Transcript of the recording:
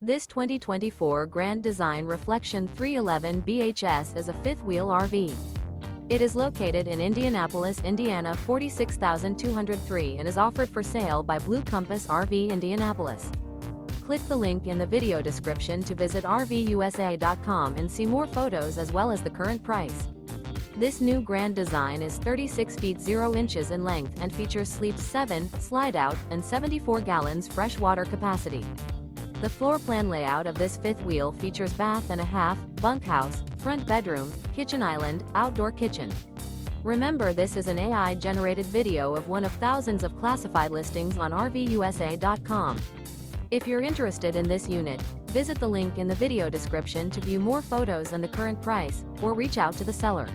This 2024 Grand Design Reflection 311 BHS is a fifth-wheel RV. It is located in Indianapolis, Indiana 46203 and is offered for sale by Blue Compass RV Indianapolis. Click the link in the video description to visit RVUSA.com and see more photos as well as the current price. This new Grand Design is 36 feet 0 inches in length and features sleeps 7, slide-out, and 74 gallons fresh water capacity. The floor plan layout of this fifth wheel features bath and a half, bunkhouse, front bedroom, kitchen island, outdoor kitchen. Remember, this is an AI-generated video of one of thousands of classified listings on RVUSA.com. If you're interested in this unit, visit the link in the video description to view more photos and the current price, or reach out to the seller.